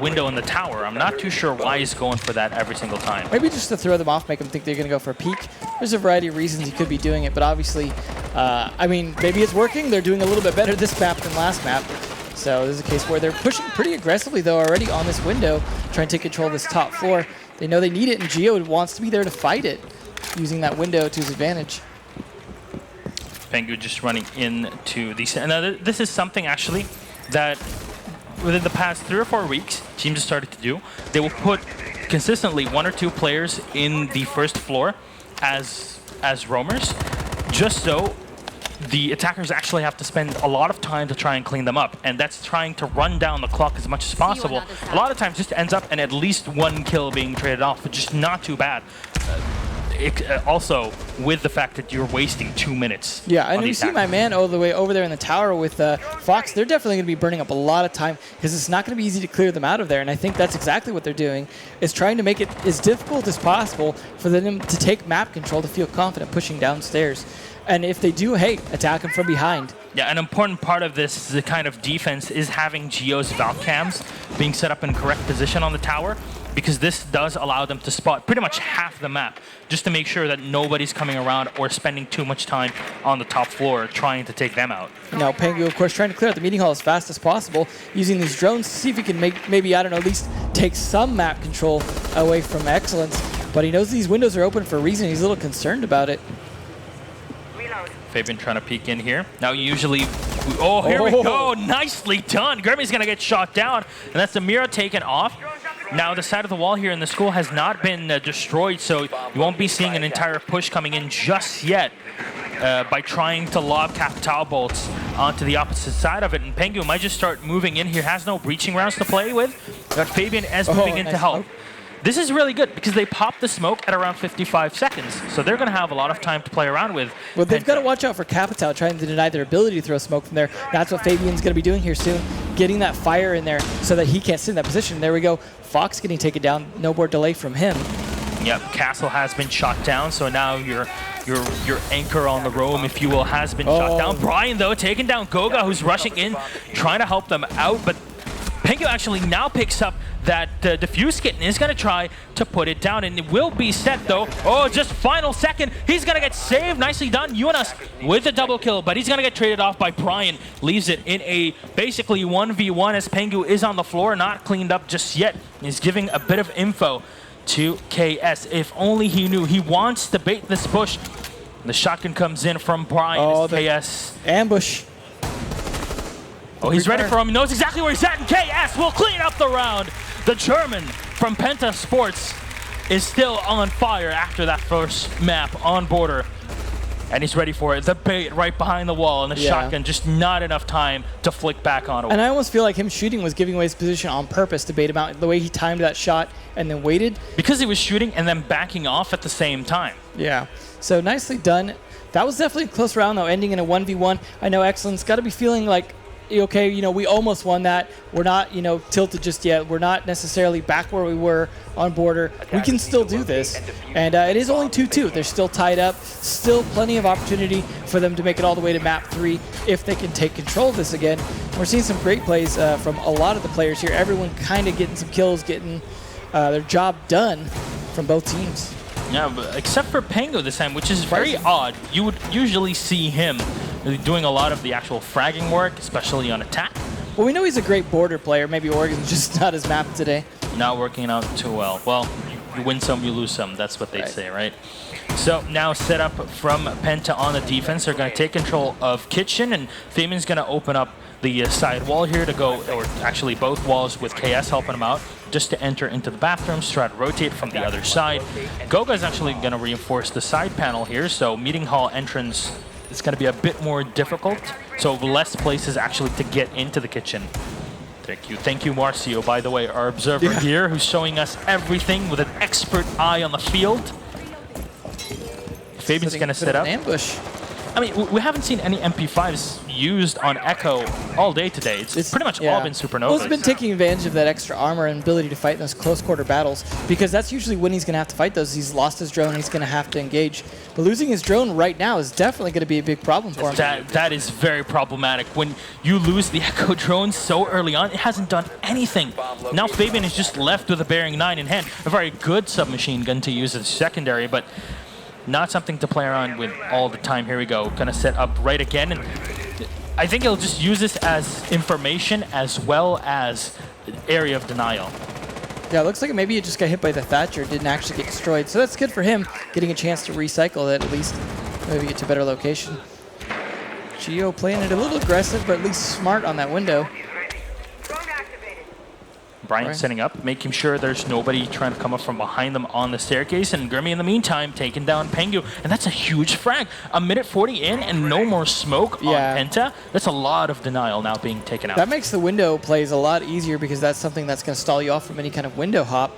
window in the tower? I'm not too sure why he's going for that every single time. Maybe just to throw them off, make them think they're going to go for a peek. There's a variety of reasons he could be doing it, but obviously, I mean, maybe it's working. They're doing a little bit better this map than last map. So this is a case where they're pushing pretty aggressively, though, already on this window, trying to take control of this top floor. They know they need it, and Geo wants to be there to fight it, using that window to his advantage. Pengu just running into these. Now, this is something actually that within the past 3 or 4 weeks, teams have started to do. They will put consistently 1 or 2 players in the first floor as roamers, just so the attackers actually have to spend a lot of time to try and clean them up, and that's trying to run down the clock as much as possible. A lot of times just ends up in at least 1 kill being traded off, but just not too bad. also with the fact that you're wasting 2 minutes. Yeah, and on you these see my man all the way over there in the tower with Fox. They're definitely going to be burning up a lot of time because it's not going to be easy to clear them out of there. And I think that's exactly what they're doing, is trying to make it as difficult as possible for them to take map control, to feel confident pushing downstairs. And if they do, hey, attack them from behind. Yeah, an important part of this the kind of defense is having Geo's Valk cams being set up in correct position on the tower, because this does allow them to spot pretty much half the map, just to make sure that nobody's coming around or spending too much time on the top floor trying to take them out. Now, Pengu, of course, trying to clear out the meeting hall as fast as possible, using these drones to see if he can maybe, I don't know, at least take some map control away from Excellence. But he knows these windows are open for a reason. He's a little concerned about it. Fabian trying to peek in here. Now usually, oh, here we go. Nicely done. Gurmy's going to get shot down, and that's the Mira taken off. Now the side of the wall here in the school has not been destroyed, so you won't be seeing an entire push coming in just yet by trying to lob Capitao bolts onto the opposite side of it. And Pengu might just start moving in here. Has no breaching rounds to play with, but Fabian is moving in to help. This is really good because they pop the smoke at around 55 seconds, so they're going to have a lot of time to play around with. Well, they've got to watch out for Capitao trying to deny their ability to throw smoke from there. That's what Fabian's going to be doing here soon, getting that fire in there so that he can't sit in that position. There we go. Fox getting taken down. No more delay from him. Yep, Castle has been shot down, so now your anchor on the roam, if you will, has been shot down. Brian, though, taking down Goga, who's rushing in, trying to help them out, but Pengu actually now picks up that defuse kit and is going to try to put it down, and it will be set though. Oh, just final second. He's going to get saved. Nicely done. Yunas with the double kill, but he's going to get traded off by Brian. Leaves it in a basically 1v1 as Pengu is on the floor, not cleaned up just yet. He's giving a bit of info to KS. If only he knew. He wants to bait this push. The shotgun comes in from Brian. Oh, KS. Ambush. Oh, he's ready for him. He knows exactly where he's at, and KS will clean up the round. The German from Penta Sports is still on fire after that first map on border. And he's ready for it. The bait right behind the wall, and the shotgun, just not enough time to flick back on it. And I almost feel like him shooting was giving away his position on purpose to bait him out. The way he timed that shot and then waited. Because he was shooting and then backing off at the same time. Yeah. So nicely done. That was definitely a close round, though, ending in a 1v1. I know Excellence got to be feeling like, okay, you know, we almost won that. We're not, you know, tilted just yet. We're not necessarily back where we were on border. We can still do this. And it is only 2-2. They're still tied up. Still plenty of opportunity for them to make it all the way to map 3 if they can take control of this again. We're seeing some great plays from a lot of the players here. Everyone kind of getting some kills, getting their job done from both teams. Yeah, but except for Pengu this time, which is very odd. You would usually see him doing a lot of the actual fragging work, especially on attack. Well, we know he's a great border player. Maybe Oregon's just not his map today. Not working out too well. Well, you win some, you lose some. That's what they say, right? So now set up from Penta on the defense. They're going to take control of Kitchen, and Fabian's going to open up the side wall here to go, or actually both walls with KS helping him out, just to enter into the bathrooms, try to rotate from the other side. Goga is actually going to reinforce the side panel here, so meeting hall entrance is going to be a bit more difficult, so less places actually to get into the kitchen. Thank you, Marcio, by the way, our observer here, who's showing us everything with an expert eye on the field. Fabian's going to set up. Ambush. I mean, we haven't seen any MP5s used on Echo all day today. It's pretty much all been Supernovas. Well, he's been taking advantage of that extra armor and ability to fight in those close quarter battles, because that's usually when he's going to have to fight those. He's lost his drone, he's going to have to engage. But losing his drone right now is definitely going to be a big problem for him. That is very problematic. When you lose the Echo drone so early on, it hasn't done anything. Now Fabian is just left with a Bearing 9 in hand. A very good submachine gun to use as secondary, but not something to play around with all the time. Here we go. Gonna set up right again. And I think he'll just use this as information as well as area of denial. Yeah, it looks like maybe it just got hit by the Thatcher, didn't actually get destroyed. So that's good for him, getting a chance to recycle that at least, maybe get to a better location. Geo playing it a little aggressive, but at least smart on that window. Brian setting up, making sure there's nobody trying to come up from behind them on the staircase, and Gurmy in the meantime taking down Pengu, and that's a huge frag. A minute 40 in and no more smoke on Penta. That's a lot of denial now being taken out. That makes the window plays a lot easier, because that's something that's going to stall you off from any kind of window hop.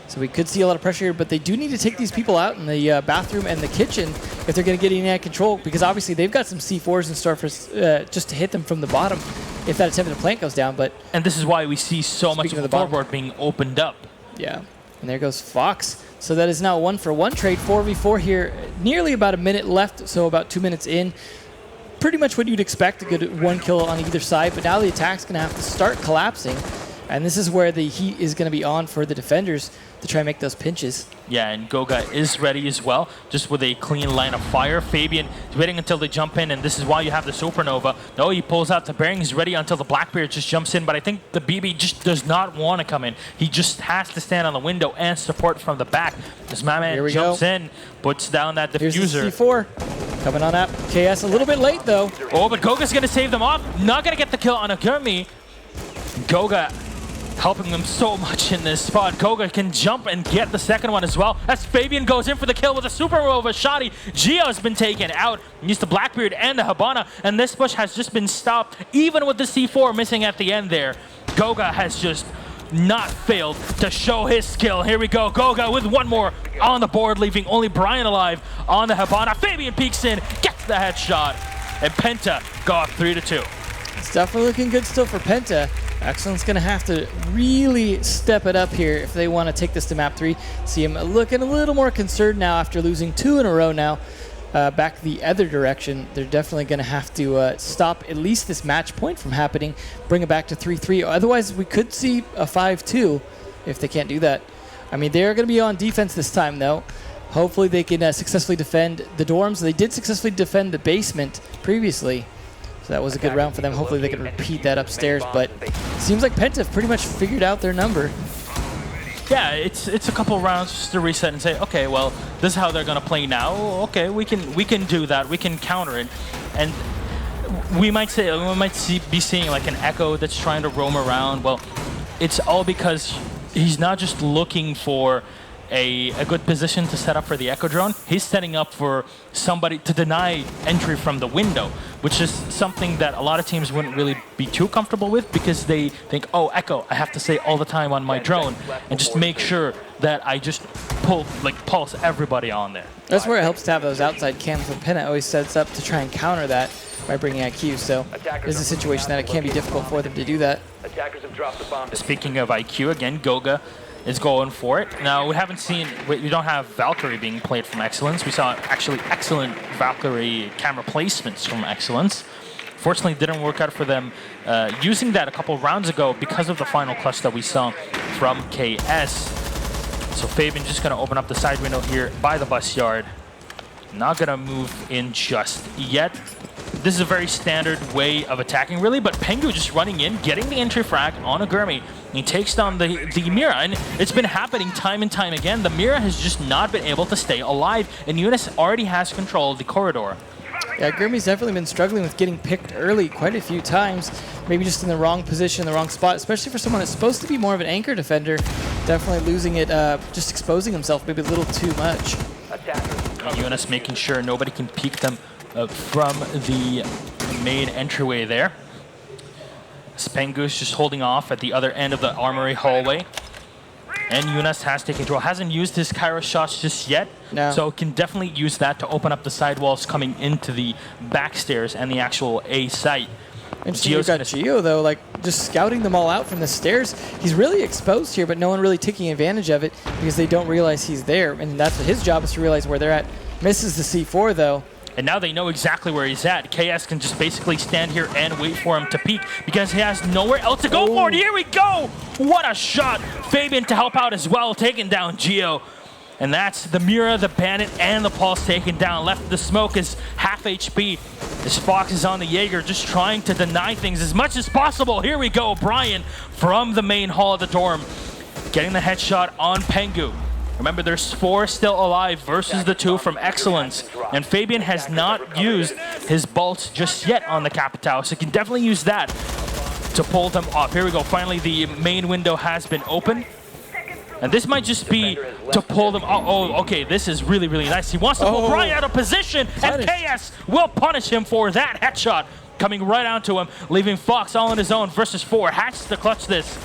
So we could see a lot of pressure here, but they do need to take these people out in the bathroom and the kitchen if they're going to get any out of control, because obviously they've got some C4s in store for just to hit them from the bottom if that attempted plant goes down. But and this is why we see so much of the forward being opened up. Yeah, and there goes Fox. So that is now 1-for-1 trade, 4v4 here, nearly about a minute left, so about 2 minutes in. Pretty much what you'd expect, a good 1 kill on either side, but now the attack's going to have to start collapsing, and this is where the heat is going to be on for the defenders to try and make those pinches. Yeah, and Goga is ready as well, just with a clean line of fire. Fabian is waiting until they jump in, and this is why you have the Supernova. No, he pulls out the bearing. He's ready until the Blackbeard just jumps in, but I think the BB just does not want to come in. He just has to stand on the window and support from the back. As my man jumps in, puts down that diffuser. Here's the C4 coming on up. KS a little bit late, though. Oh, but Goga's going to save them off. Not going to get the kill on Agurmi. Goga helping them so much in this spot. Goga can jump and get the second one as well, as Fabian goes in for the kill with a Supernova. Shoddy Geo has been taken out. Used the Blackbeard and the Hibana, and this push has just been stopped, even with the C4 missing at the end there. Goga has just not failed to show his skill. Here we go, Goga with one more on the board, leaving only Brian alive on the Hibana. Fabian peeks in, gets the headshot, and Penta go up 3-2. It's definitely looking good still for Penta. Excellent's going to have to really step it up here if they want to take this to map 3. See him looking a little more concerned now after losing 2 in a row now. Back the other direction. They're definitely going to have to stop at least this match point from happening, bring it back to 3-3. Otherwise, we could see a 5-2 if they can't do that. I mean, they're going to be on defense this time, though. Hopefully they can successfully defend the dorms. They did successfully defend the basement previously. So that was a good round for them. Hopefully they can repeat that upstairs, but it seems like Penta have pretty much figured out their number. Yeah, it's a couple rounds just to reset and say, okay, well, this is how they're gonna play now. Okay, we can do that. We can counter it, and we might be seeing like an Echo that's trying to roam around. Well, it's all because he's not just looking for a good position to set up for the Echo drone. He's setting up for somebody to deny entry from the window, which is something that a lot of teams wouldn't really be too comfortable with, because they think, oh, Echo, I have to stay all the time on my drone and just make sure that I just pulse everybody on there. That's where it helps to have those outside cams. And Penta always sets up to try and counter that by bringing IQ. So there's a situation that it can be difficult for them to do that. Speaking of IQ, again, Goga is going for it. Now, we don't have Valkyrie being played from Excellence. We saw actually excellent Valkyrie camera placements from Excellence. Fortunately, it didn't work out for them using that a couple rounds ago because of the final clutch that we saw from KS. So Fabian just going to open up the side window here by the bus yard. Not going to move in just yet. This is a very standard way of attacking, really, but Pengu just running in, getting the entry frag on Agurmi. He takes down the Mira, and it's been happening time and time again. The Mira has just not been able to stay alive, and Eunice already has control of the corridor. Yeah, Gurmi's definitely been struggling with getting picked early quite a few times. Maybe just in the wrong position, the wrong spot, especially for someone that's supposed to be more of an anchor defender. Definitely losing it, just exposing himself maybe a little too much. Eunice making sure nobody can peek them from the main entryway there. Spengu's just holding off at the other end of the armory hallway. And Eunice has taken control. Hasn't used his Kairos shots just yet. No. So can definitely use that to open up the sidewalls coming into the backstairs and the actual A site. Interesting, you've got Geo, though, like, just scouting them all out from the stairs. He's really exposed here, but no one really taking advantage of it because they don't realize he's there. And that's what his job is, to realize where they're at. Misses the C4, though. And now they know exactly where he's at. KS can just basically stand here and wait for him to peek because he has nowhere else to go for it. Here we go! What a shot! Fabian to help out as well, taking down Geo. And that's the Mira, the Bandit, and the Pulse taken down. Left the smoke is half HP. As Fox is on the Jaeger, just trying to deny things as much as possible. Here we go, Brian from the main hall of the dorm, getting the headshot on Pengu. Remember, there's 4 still alive versus the 2 from Excellence. And Fabian has not used his bolts just yet on the Capitao, so he can definitely use that to pull them off. Here we go. Finally, the main window has been opened. And this might just be to pull them. Oh, okay. This is really, really nice. He wants to pull Brian out of position, and KS will punish him for that headshot coming right onto him, leaving Fox all on his own versus 4. Has to clutch this.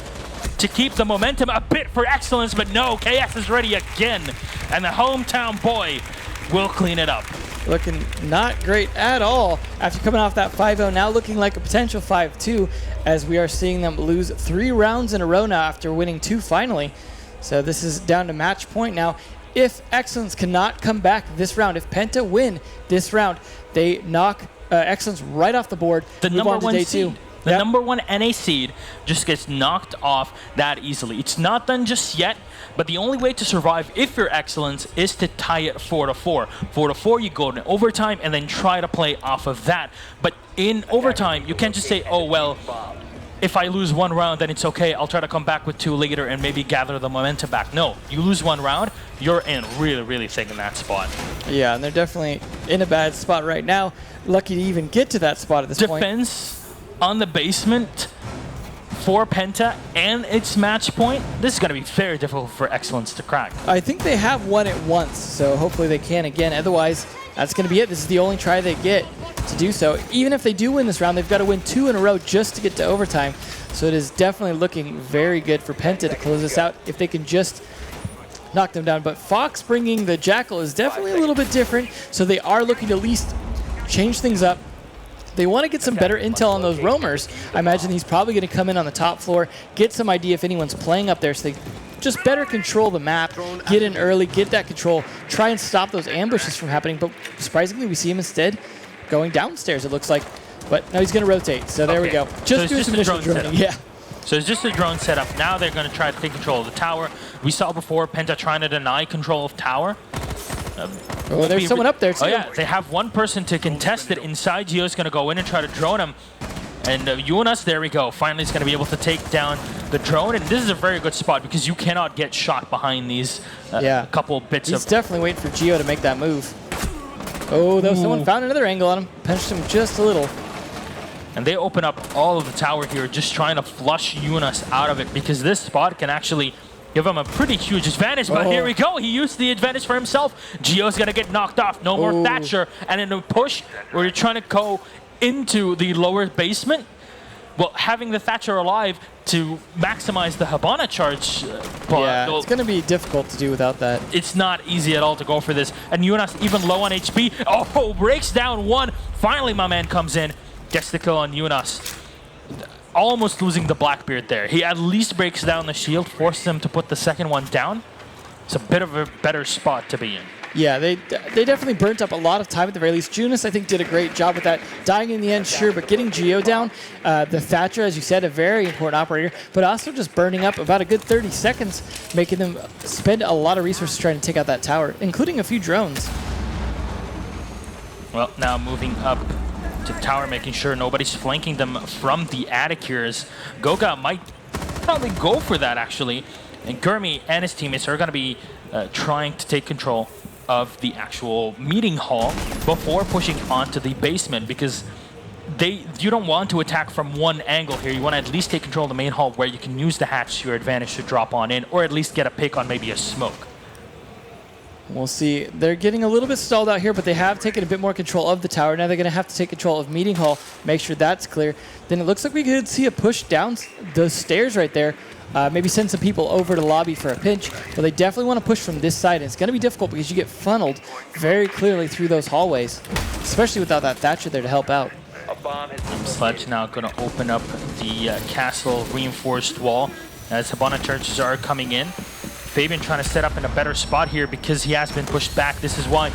to keep the momentum a bit for Excellence, but no, KS is ready again, and the hometown boy will clean it up. Looking not great at all after coming off that 5-0, now looking like a potential 5-2 as we are seeing them lose 3 rounds in a row now after winning 2 finally. So this is down to match point now. If Excellence cannot come back this round, if Penta win this round, they knock Excellence right off the board. The number one day seed. 2. The number 1 NA seed just gets knocked off that easily. It's not done just yet, but the only way to survive if you're Excellence is to tie it 4-4. 4-4, you go to overtime and then try to play off of that. But in overtime, you can't just say, oh, well, if I lose 1 round, then it's okay. I'll try to come back with 2 later and maybe gather the momentum back. No, you lose 1 round, you're in really, really thick in that spot. Yeah, and they're definitely in a bad spot right now. Lucky to even get to that spot at this point. Defense on the basement for Penta and its match point. This is going to be very difficult for Excellence to crack. I think they have won it once, so hopefully they can again. Otherwise, that's going to be it. This is the only try they get to do so. Even if they do win this round, they've got to win 2 in a row just to get to overtime. So it is definitely looking very good for Penta to close this out if they can just knock them down. But Fox bringing the Jackal is definitely a little bit different, so they are looking to at least change things up. They want to get some better intel on those roamers. I imagine he's probably going to come in on the top floor, get some idea if anyone's playing up there, so they just better control the map, get in early, get that control, try and stop those ambushes from happening. But surprisingly, we see him instead going downstairs, it looks like. But now he's going to rotate, so there we go. Just doing some initial droning, yeah. So it's just a drone setup. Now they're going to try to take control of the tower. We saw before Penta trying to deny control of tower. Oh, there's someone up there too. Oh yeah, they have 1 person to contest it inside. Gio's going to go in and try to drone him. And Jonas, there we go. Finally, is going to be able to take down the drone. And this is a very good spot because you cannot get shot behind these couple bits He's definitely waiting for Gio to make that move. Oh, though someone found another angle on him. Punched him just a little. And they open up all of the tower here, just trying to flush Jonas out of it because this spot can actually give him a pretty huge advantage, but here we go. He used the advantage for himself. Gio's going to get knocked off. No more Thatcher. And in a push where you're trying to go into the lower basement, well, having the Thatcher alive to maximize the Hibana charge. Yeah, it's going to be difficult to do without that. It's not easy at all to go for this. And Jonas even low on HP. Oh, breaks down 1. Finally, my man comes in, gets the kill on Jonas. Almost losing the Blackbeard there. He at least breaks down the shield, forces him to put the second one down. It's a bit of a better spot to be in. Yeah, they definitely burnt up a lot of time at the very least. Jonas, I think, did a great job with that. Dying in the end, sure, but getting Gio down. The Thatcher, as you said, a very important operator, but also just burning up about a good 30 seconds, making them spend a lot of resources trying to take out that tower, including a few drones. Well, now moving up to tower, making sure nobody's flanking them from the Atticures. Goga might probably go for that, actually. And Gurmi and his teammates are going to be trying to take control of the actual meeting hall before pushing onto the basement, because you don't want to attack from one angle here. You want to at least take control of the main hall where you can use the hatch to your advantage to drop on in, or at least get a pick on maybe a smoke. We'll see. They're getting a little bit stalled out here, but they have taken a bit more control of the tower. Now they're going to have to take control of Meeting Hall, make sure that's clear. Then it looks like we could see a push down the stairs right there. Maybe send some people over to lobby for a pinch, but they definitely want to push from this side. And it's going to be difficult because you get funneled very clearly through those hallways, especially without that Thatcher there to help out. Sledge now going to open up the castle reinforced wall as Hibana churches are coming in. Fabian trying to set up in a better spot here because he has been pushed back. This is why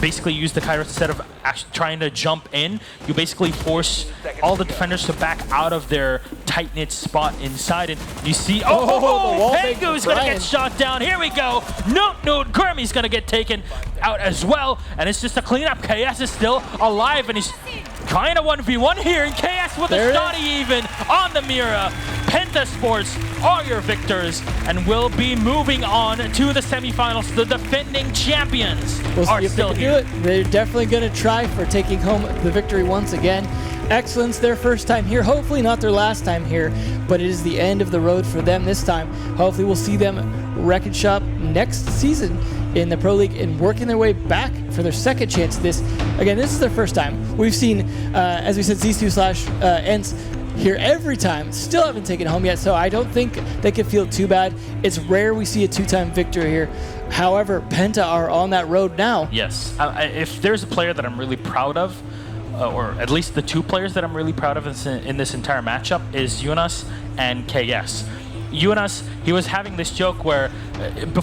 basically use the Kairos instead of actually trying to jump in. You basically force all the defenders to back out of their tight-knit spot inside. And you see, Pengu's going to get shot down. Here we go. No, Gurmi's going to get taken out as well. And it's just a cleanup. KS is still alive, and he's trying to 1v1 here. And KS with a shoddy even on the Mira. Penta Sports are your victors and will be moving on to the semifinals. The defending champions are still here. They're definitely going to try for taking home the victory once again. Excellence, their first time here. Hopefully not their last time here, but it is the end of the road for them this time. Hopefully we'll see them wreck and shop next season in the Pro League and working their way back for their second chance at this. Again, this is their first time. We've seen, as we said, Zissou/ENCE here every time. Still haven't taken home yet, so I don't think they could feel too bad. It's rare we see a 2-time victory here. However, Penta are on that road now. Yes. If there's a player that I'm really proud of, or at least the 2 players that I'm really proud of in this entire matchup, is Jonas and KS. Jonas, he was having this joke where before